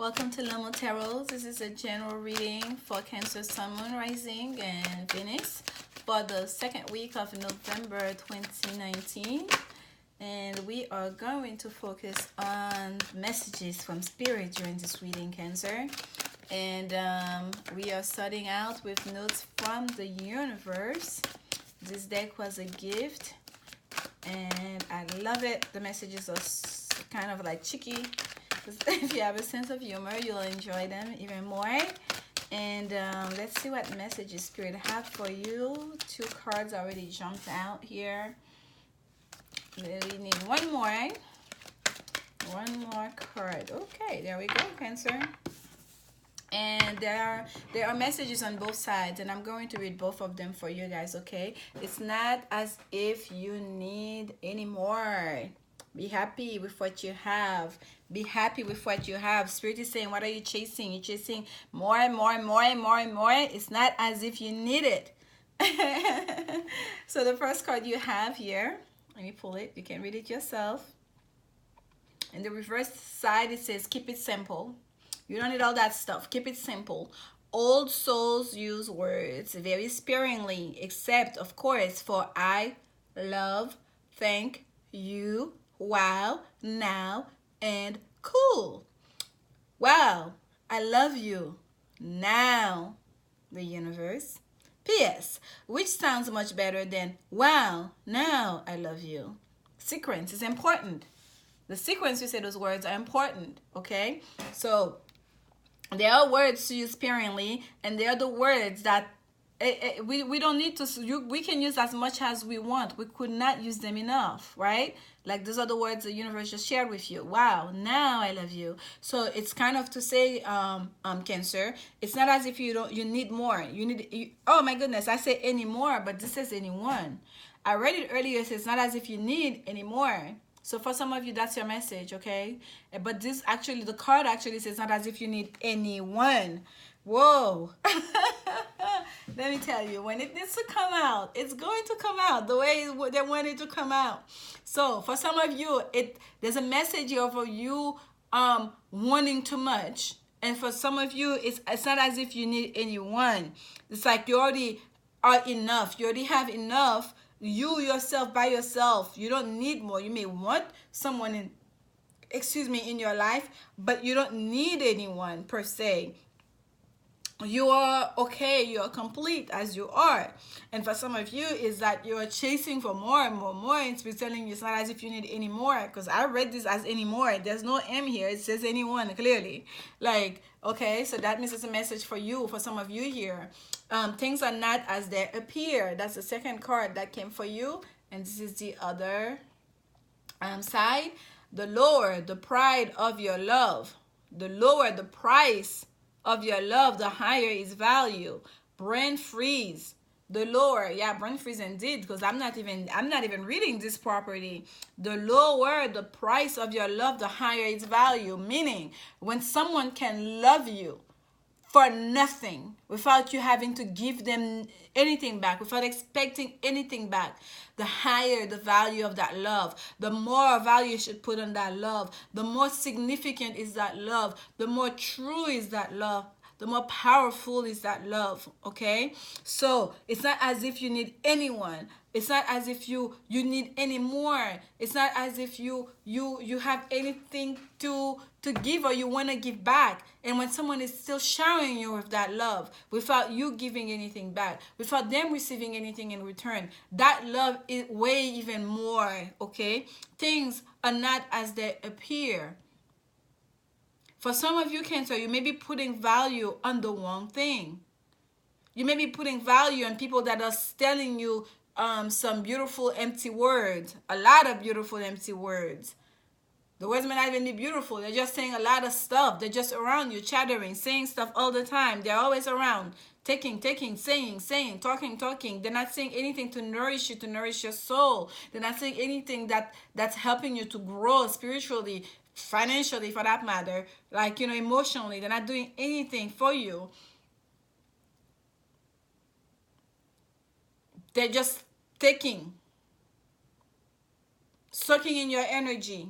Welcome to Lomo Tarot. This is a general reading for Cancer, Sun, Moon, Rising, and Venus for the second week of November 2019. And we are going to focus on messages from Spirit during this reading, Cancer. And we are starting out with notes from the universe. This deck was a gift, and I love it. The messages are kind of like cheeky. If you have a sense of humor, you'll enjoy them even more. And let's see what messages Spirit have for you. 2 cards already jumped out here. We need one more card. Okay, there we go, Cancer. And there are messages on both sides, and I'm going to read both of them for you guys. Okay, it's not as if you need any more. Be happy with what you have. Be happy with what you have. Spirit is saying, what are you chasing? You're chasing more and more and more and more and more. It's not as if you need it. So the first card you have here, let me pull it. You can read it yourself. In the reverse side, it says, keep it simple. You don't need all that stuff. Keep it simple. Old souls use words very sparingly, except, of course, for I, love, thank you, wow, now, and cool. Wow, I love you. Now, the universe. P.S. Which sounds much better than wow, now I love you. Sequence is important. The sequence you say those words are important, okay? So, there are words to use sparingly, and they are the words that we don't need to, we can use as much as we want. We could not use them enough, right? Like those are the words the universe just shared with you. Wow, now I love you. So it's kind of to say, Cancer, it's not as if you need more. Oh my goodness, I say any more, but this says anyone. I read it earlier, so it's not as if you need any more. So for some of you, that's your message, okay? But this actually, the card actually says not as if you need anyone. Whoa. Let me tell you, when it needs to come out, it's going to come out the way they want it to come out. So for some of you, there's a message here for you wanting too much. And for some of you, it's not as if you need anyone. It's like you already are enough. You already have enough. You yourself by yourself. You don't need more. You may want someone in your life, but you don't need anyone per se. You are okay, you are complete as you are. And for some of you, is that you're chasing for more and more and more. And it's telling you it's not as if you need any more. Because I read this as any more. There's no M here. It says anyone, clearly. Like, okay, so that means it's a message for you, for some of you here. Things are not as they appear. That's the second card that came for you. And this is the other side. The lower the pride of your love, the lower the price of your love, the higher its value. Brain freeze. The lower, yeah, brain freeze indeed, because I'm not even reading this property. The lower the price of your love, the higher its value. Meaning, when someone can love you for nothing, without you having to give them anything back, without expecting anything back, the higher the value of that love, the more value you should put on that love, the more significant is that love, the more true is that love, the more powerful is that love, okay? So it's not as if you need anyone. It's not as if you need any more. It's not as if you have anything to give or you want to give back. And when someone is still showering you with that love without you giving anything back, without them receiving anything in return, that love is way even more, okay? Things are not as they appear. For some of you, Cancer, you may be putting value on the wrong thing. You may be putting value on people that are telling you some beautiful empty words, a lot of beautiful empty words. The words may not even be beautiful. They're just saying a lot of stuff. They're just around you, chattering, saying stuff all the time. They're always around, taking, saying, talking. They're not saying anything to nourish you, to nourish your soul. They're not saying anything that's helping you to grow spiritually, financially, for that matter, like, emotionally. They're not doing anything for you. They're just taking, sucking in your energy.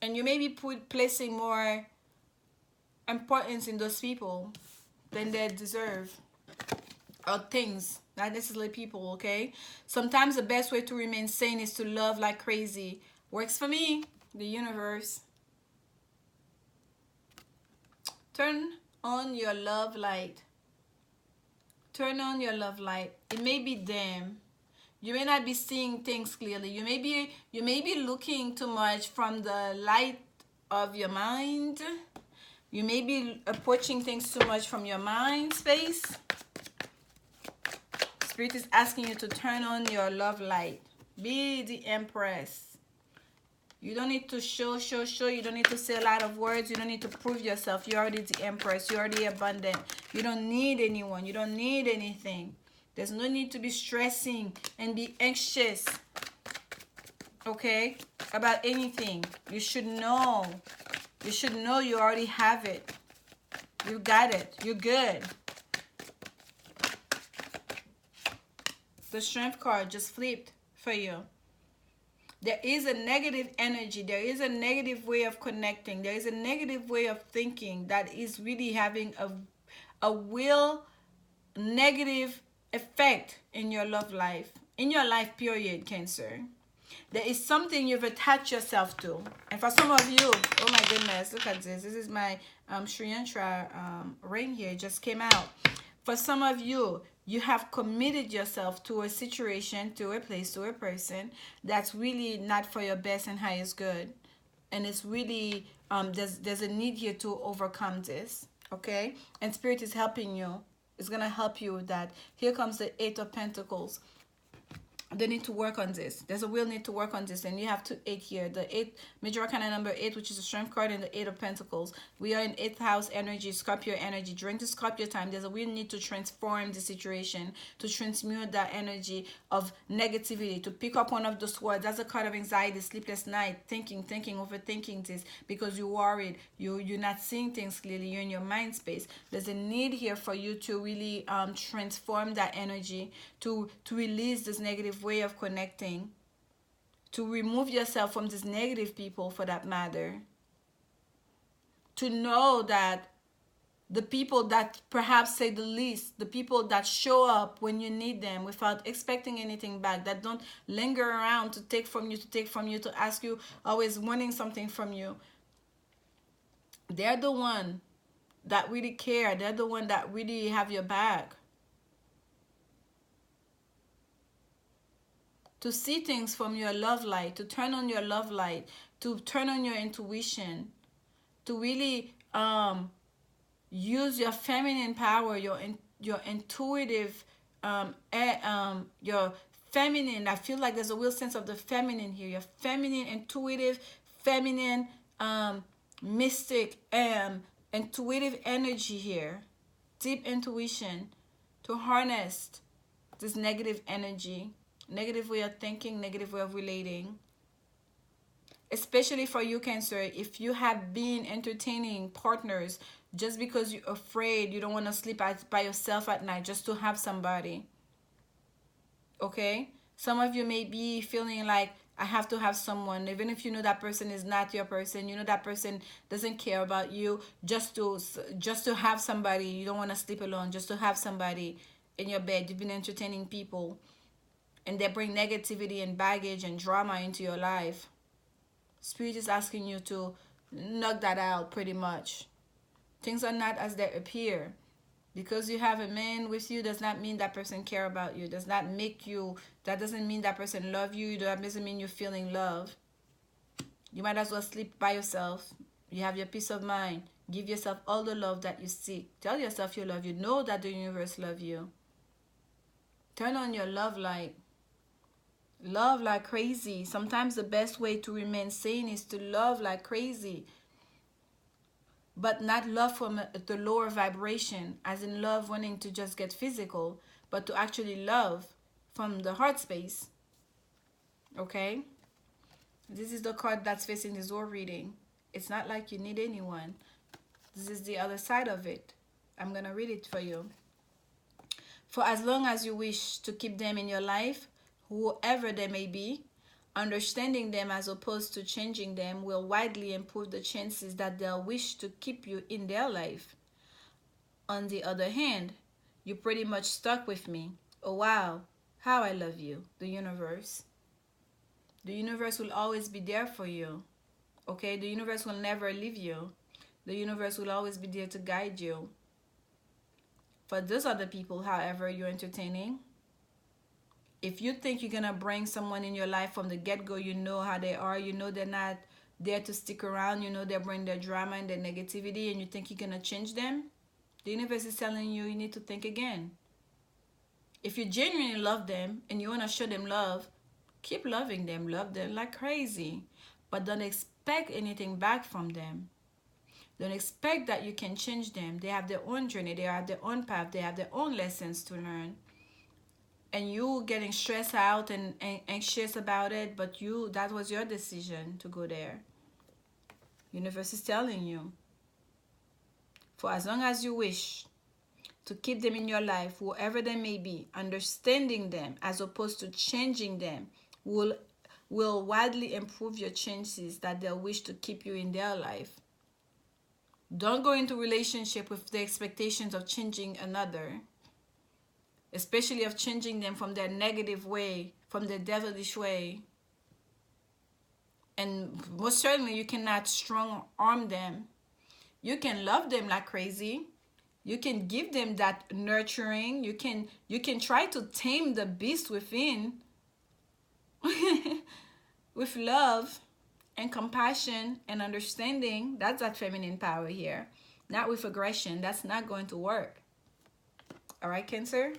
And you may be placing more importance in those people than they deserve, or things, not necessarily people, okay? Sometimes the best way to remain sane is to love like crazy. Works for me, the universe. Turn on your love light. Turn on your love light. It may be dim. You may not be seeing things clearly. You may be looking too much from the light of your mind. You may be approaching things too much from your mind space. Spirit is asking you to turn on your love light. Be the empress. You don't need to show. You don't need to say a lot of words. You don't need to prove yourself. You're already the empress. You're already abundant. You don't need anyone. You don't need anything. There's no need to be stressing and be anxious, okay, about anything. You should know. You should know you already have it. You got it. You're good. The Strength card just flipped for you. There is a negative energy. There is a negative way of connecting. There is a negative way of thinking that is really having a real negative effect in your love life. In your life, period, Cancer. There is something you've attached yourself to. And for some of you, oh my goodness, look at this. This is my Sri Yantra ring here. It just came out. For some of you, you have committed yourself to a situation, to a place, to a person that's really not for your best and highest good. And it's really, there's a need here to overcome this, okay? And Spirit is helping you. It's going to help you with that. Here comes the Eight of Pentacles. They need to work on this. There's a real need to work on this. And you have 8 here. The 8, major arcana number 8, which is the Strength card, and the 8 of Pentacles. We are in 8th house energy, Scorpio energy. During the Scorpio time, there's a real need to transform the situation, to transmute that energy of negativity, to pick up one of those words. That's a card of anxiety, sleepless night, thinking, overthinking this, because you're worried. You're not seeing things clearly. You're in your mind space. There's a need here for you to really transform that energy, to release this negative way of connecting, to remove yourself from these negative people, for that matter, to know that the people that perhaps say the least, the people that show up when you need them without expecting anything back, that don't linger around to take from you, to ask you, always wanting something from you, they're the one that really care. They're the one that really have your back. To see things from your love light, to turn on your love light, to turn on your intuition, to really use your feminine power, your intuitive, your feminine. I feel like there's a real sense of the feminine here. Your feminine, intuitive, feminine, mystic, intuitive energy here. Deep intuition to harness this negative energy. Negative way of thinking, negative way of relating. Especially for you, Cancer, if you have been entertaining partners just because you're afraid, you don't want to sleep by yourself at night, just to have somebody. Okay? Some of you may be feeling like, I have to have someone, even if you know that person is not your person, you know that person doesn't care about you, just to have somebody. You don't want to sleep alone, just to have somebody in your bed. You've been entertaining people, and they bring negativity and baggage and drama into your life. Spirit is asking you to knock that out, pretty much. Things are not as they appear. Because you have a man with you does not mean that person care about you. Does not make you, that doesn't mean that person love you. That doesn't mean you're feeling love. You might as well sleep by yourself. You have your peace of mind. Give yourself all the love that you seek. Tell yourself you love you. Know that the universe loves you. Turn on your love light. Love like crazy. Sometimes the best way to remain sane is to love like crazy. But not love from the lower vibration, as in love wanting to just get physical, but to actually love from the heart space. Okay? This is the card that's facing the Zor reading. It's not like you need anyone. This is the other side of it. I'm going to read it for you. For as long as you wish to keep them in your life, whoever they may be, Understanding them as opposed to changing them will widely improve the chances that they'll wish to keep you in their life. On the other hand, you pretty much stuck with me. Oh wow, how I love you, the universe. The universe will always be there for you. Okay? The universe will never leave you. The universe will always be there to guide you. For those other people, however, you're entertaining, if you think you're gonna bring someone in your life from the get-go, you know how they are, you know they're not there to stick around, you know they bring their drama and their negativity, and you think you're gonna change them, the universe is telling you need to think again. If you genuinely love them and you want to show them love, keep loving them, love them like crazy, but don't expect anything back from them. Don't expect that you can change them. They have their own journey, they have their own path, they have their own lessons to learn. And you getting stressed out and anxious about it, but that was your decision to go there. Universe is telling you, for as long as you wish to keep them in your life, whoever they may be, understanding them as opposed to changing them will widely improve your chances that they'll wish to keep you in their life. Don't go into relationship with the expectations of changing another, especially of changing them from their negative way, from their devilish way. And most certainly you cannot strong arm them. You can love them like crazy. You can give them that nurturing. You can try to tame the beast within with love and compassion and understanding. That's that feminine power here. Not with aggression. That's not going to work. All right, Cancer?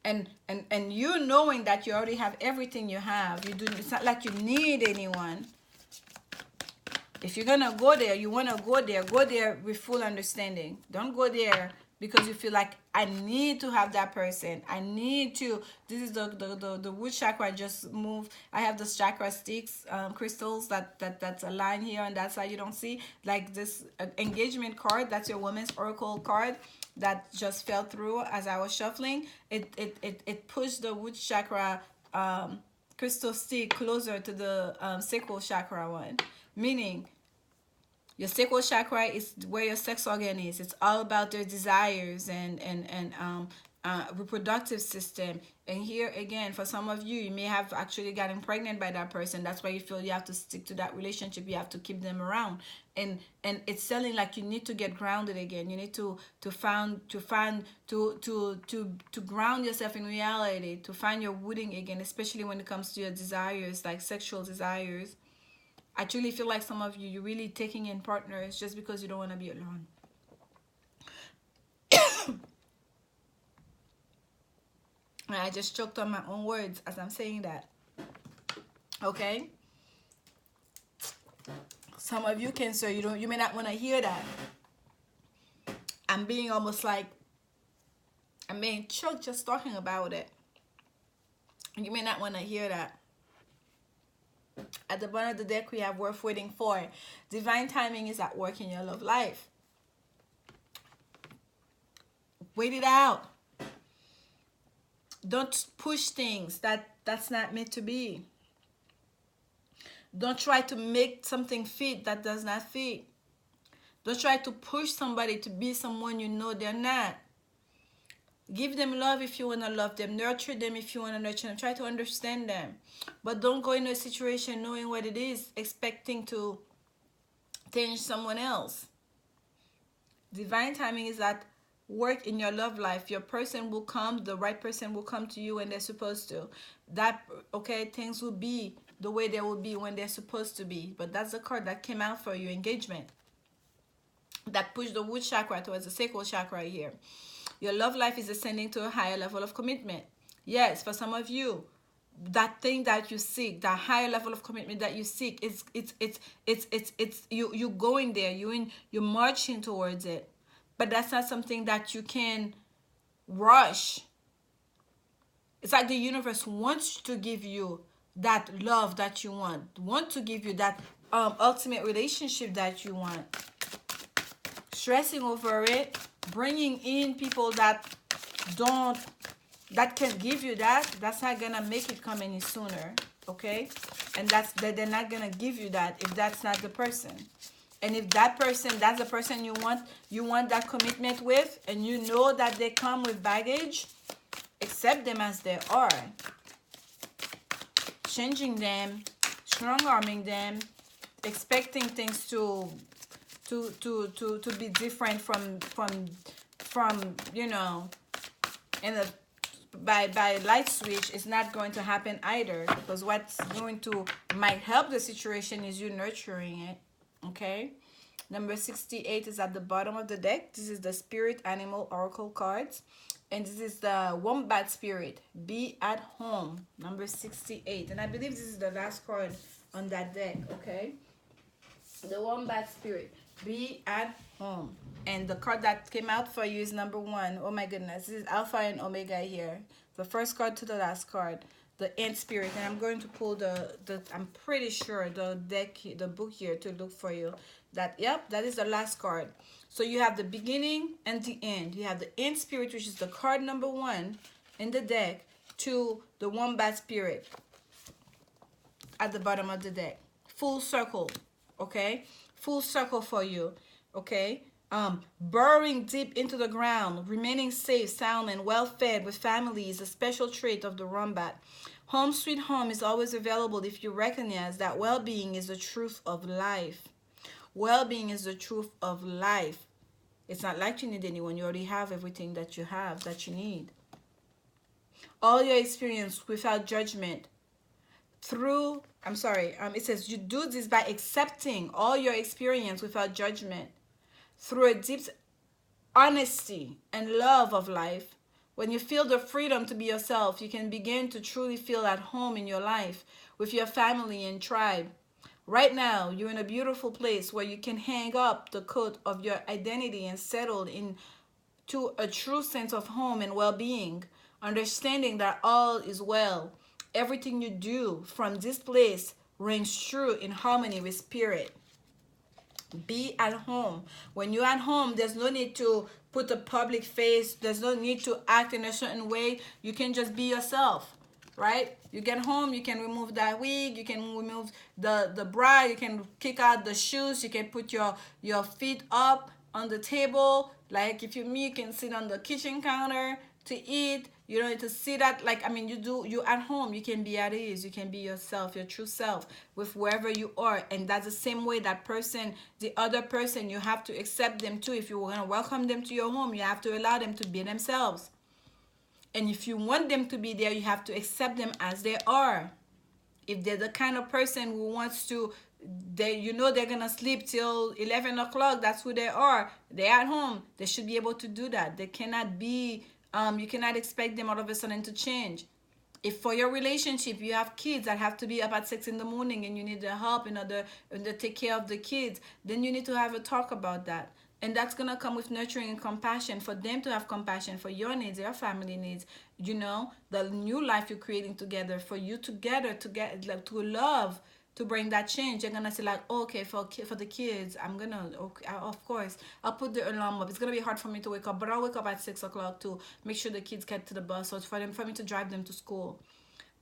And you knowing that you already have everything you have. It's not like you need anyone. If you're going to go there, you want to go there with full understanding. Don't go there because you feel like, I need to have that person. I need to. This is the root chakra I just moved. I have those chakra sticks, crystals that's aligned here on that side. You don't see like this engagement card. That's your woman's oracle card that just fell through as I was shuffling. It pushed the root chakra crystal stick closer to the sacral chakra one. Meaning, your sacral chakra is where your sex organ is. It's all about their desires and reproductive system. And here again, for some of you, you may have actually gotten pregnant by that person. That's why you feel you have to stick to that relationship. You have to keep them around. And it's selling like you need to get grounded again. You need to ground yourself in reality, to find your rooting again, especially when it comes to your desires, like sexual desires. I truly feel like some of you, you're really taking in partners just because you don't want to be alone. I just choked on my own words as I'm saying that. Okay? Some of you, Cancer, you may not want to hear that. I'm being almost like, I'm being choked just talking about it. You may not want to hear that. At the bottom of the deck, we have worth waiting for. Divine timing is at work in your love life. Wait it out. Don't push things that's not meant to be. Don't try to make something fit that does not fit. Don't try to push somebody to be someone you know they're not. Give them love if you want to love them. Nurture them if you want to nurture them. Try to understand them. But don't go into a situation knowing what it is, expecting to change someone else. Divine timing is at work in your love life. Your person will come. The right person will come to you when they're supposed to. Things will be the way they will be when they're supposed to be. But that's the card that came out for you, engagement. That pushed the root chakra towards the sacral chakra here. Your love life is ascending to a higher level of commitment. Yes, for some of you, that thing that you seek, that higher level of commitment that you seek, it's you going there. You're marching towards it. But that's not something that you can rush. It's like the universe wants to give you that love that you want to give you that ultimate relationship that you want. Stressing over it, bringing in people that can give you that's not gonna make it come any sooner. okay? And that's that they're not gonna give you that if that's not the person. And if that person, that's the person you want that commitment with, and you know that they come with baggage, accept them as they are. Changing them, strong arming them, expecting things to be different from you know, in a by light switch is not going to happen either, because what's going to might help the situation is you nurturing it. Okay, number 68 is at the bottom of the deck. This is the spirit animal oracle cards, and this is the wombat spirit. Be at home, number 68, and I believe this is the last card on that deck. Okay, the wombat spirit, be at home. And the card that came out for you is number 1. Oh my goodness, this is Alpha and Omega here. The first card to the last card, the ant spirit. And I'm going to pull the I'm pretty sure the deck, the book here to look for you. That, yep, that is the last card. So you have the beginning and the end. You have the ant spirit, which is the card number 1 in the deck, to the wombat spirit at the bottom of the deck. Full circle, okay? Full circle for you, okay? Burrowing deep into the ground, remaining safe, sound, and well-fed with family is a special trait of the wombat. Home sweet home is always available if you recognize that well-being is the truth of life. Well-being is the truth of life. It's not like you need anyone. You already have everything that you have, that you need. All your experience without judgment. It says you do this by accepting all your experience without judgment. Through a deep honesty and love of life, when you feel the freedom to be yourself, you can begin to truly feel at home in your life with your family and tribe. Right now, you're in a beautiful place where you can hang up the coat of your identity and settle into a true sense of home and well-being, understanding that all is well. Everything you do from this place rings true in harmony with spirit. Be at home. When you're at home, there's no need to put a public face. There's no need to act in a certain way. You can just be yourself, right? You get home, you can remove that wig, you can remove the bra, you can kick out the shoes, you can put your feet up on the table. Like if you're me, you can sit on the kitchen counter to eat. You don't need to see that, like, I mean, you at home, you can be at ease, you can be yourself, your true self, with wherever you are. And that's the same way that person, the other person, you have to accept them too. If you want to welcome them to your home, you have to allow them to be themselves. And if you want them to be there, you have to accept them as they are. If they're the kind of person who wants to, they're gonna sleep till 11 o'clock, that's who they are. They're at home, they should be able to do that. They cannot be, you cannot expect them all of a sudden to change. If for your relationship you have kids that have to be up at 6 in the morning and you need the help in order to take care of the kids, then you need to have a talk about that. And that's going to come with nurturing and compassion, for them to have compassion for your needs, your family needs, the new life you're creating together, for you together to get, like, to love, to bring that change. You're going to say, like, oh, okay, for the kids, I'm going to, okay, of course, I'll put the alarm up. It's going to be hard for me to wake up, but I'll wake up at 6 o'clock to make sure the kids get to the bus, or for me to drive them to school.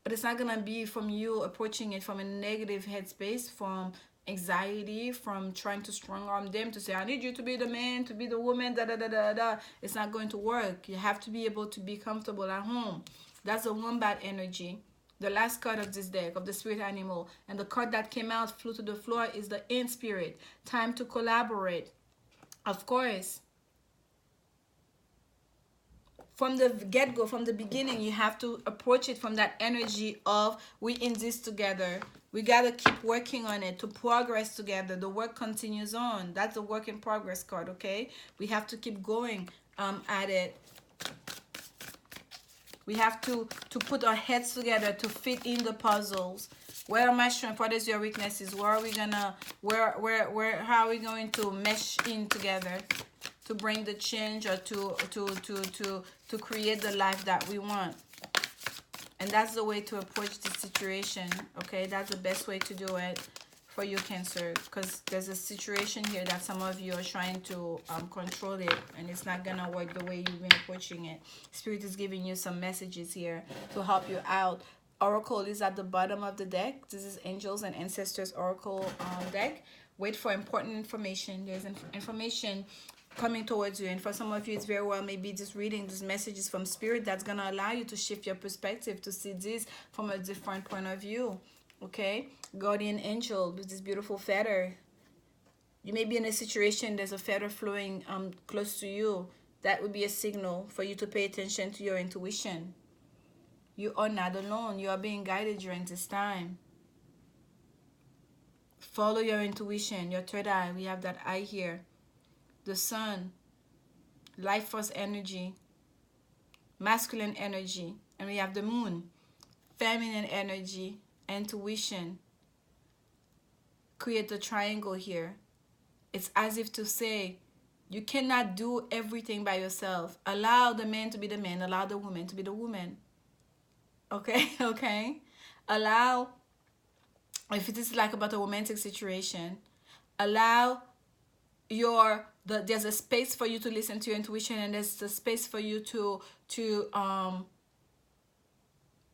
But it's not going to be from you approaching it from a negative headspace, from anxiety, from trying to strong arm them to say, I need you to be the man, to be the woman, da da da da da. It's not going to work. You have to be able to be comfortable at home. That's the wombat energy. The last card of this deck, of the spirit animal, and the card that came out, flew to the floor, is the ant spirit. Time to collaborate. Of course, from the get-go, from the beginning, you have to approach it from that energy of, we in this together. We got to keep working on it to progress together. The work continues on. That's the work in progress card, okay? We have to keep going at it. We have to put our heads together to fit in the puzzles. Where are my strengths? What is your weaknesses? Where are we gonna, how are we going to mesh in together to bring the change, or to create the life that we want? And that's the way to approach the situation, okay? That's the best way to do it for you, Cancer, because there's a situation here that some of you are trying to control it, and it's not gonna work the way you've been approaching it. Spirit is giving you some messages here to help you out. oracle is at the bottom of the deck. This is Angels and Ancestors Oracle deck. Wait for important information. There's information coming towards you, and for some of you, it's very well maybe just reading these messages from Spirit that's gonna allow you to shift your perspective to see this from a different point of view. Okay, guardian angel with this beautiful feather. You may be in a situation, there's a feather flowing close to you. That would be a signal for you to pay attention to your intuition. You are not alone. You are being guided during this time. Follow your intuition, your third eye. We have that eye here. The sun, life force energy, masculine energy. And we have the moon, feminine energy, intuition. Create the triangle here. It's as if to say, you cannot do everything by yourself. Allow the man to be the man. Allow the woman to be the woman. Okay, okay. Allow, if it is like about a romantic situation, allow there's a space for you to listen to your intuition, and there's a space for you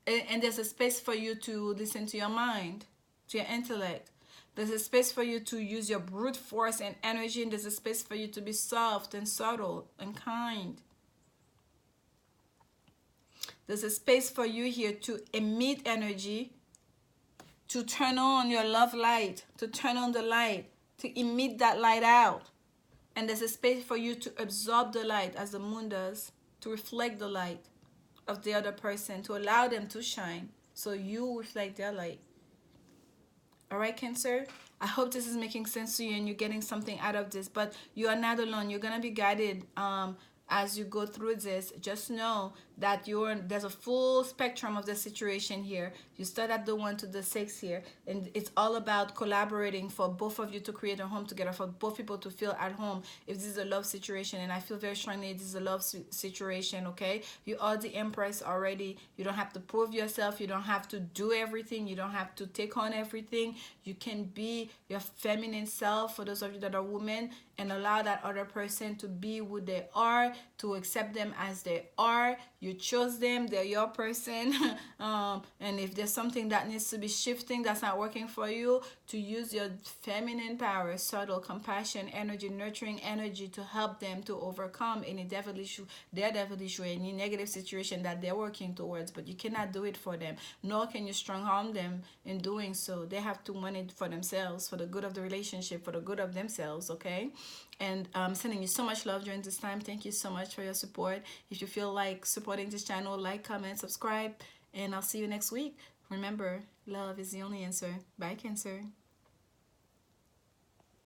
and there's a space for you to listen to your mind, to your intellect. There's a space for you to use your brute force and energy, and there's a space for you to be soft and subtle and kind. There's a space for you here to emit energy, to turn on your love light, to turn on the light, to emit that light out. And there's a space for you to absorb the light as the moon does, to reflect the light of the other person, to allow them to shine so you reflect their light. All right, Cancer? I hope this is making sense to you and you're getting something out of this, but you are not alone. You're going to be guided as you go through this. Just know that there's a full spectrum of the situation here. You start at the 1 to the 6 here, and it's all about collaborating for both of you to create a home together, for both people to feel at home. If this is a love situation, and I feel very strongly this is a love situation, okay? You are the Empress already. You don't have to prove yourself. You don't have to do everything. You don't have to take on everything. You can be your feminine self, for those of you that are women, and allow that other person to be who they are, to accept them as they are. You chose them, they're your person. And if there's something that needs to be shifting, that's not working for you, to use your feminine power, subtle, compassion, energy, nurturing energy to help them to overcome any devil issue, any negative situation that they're working towards. But you cannot do it for them, nor can you strong harm them in doing so. They have to want it for themselves, for the good of the relationship, for the good of themselves, okay? And I'm sending you so much love during this time. Thank you so much for your support. If you feel like supporting this channel, like, comment, subscribe, and I'll see you next week. Remember, love is the only answer. Bye, Cancer.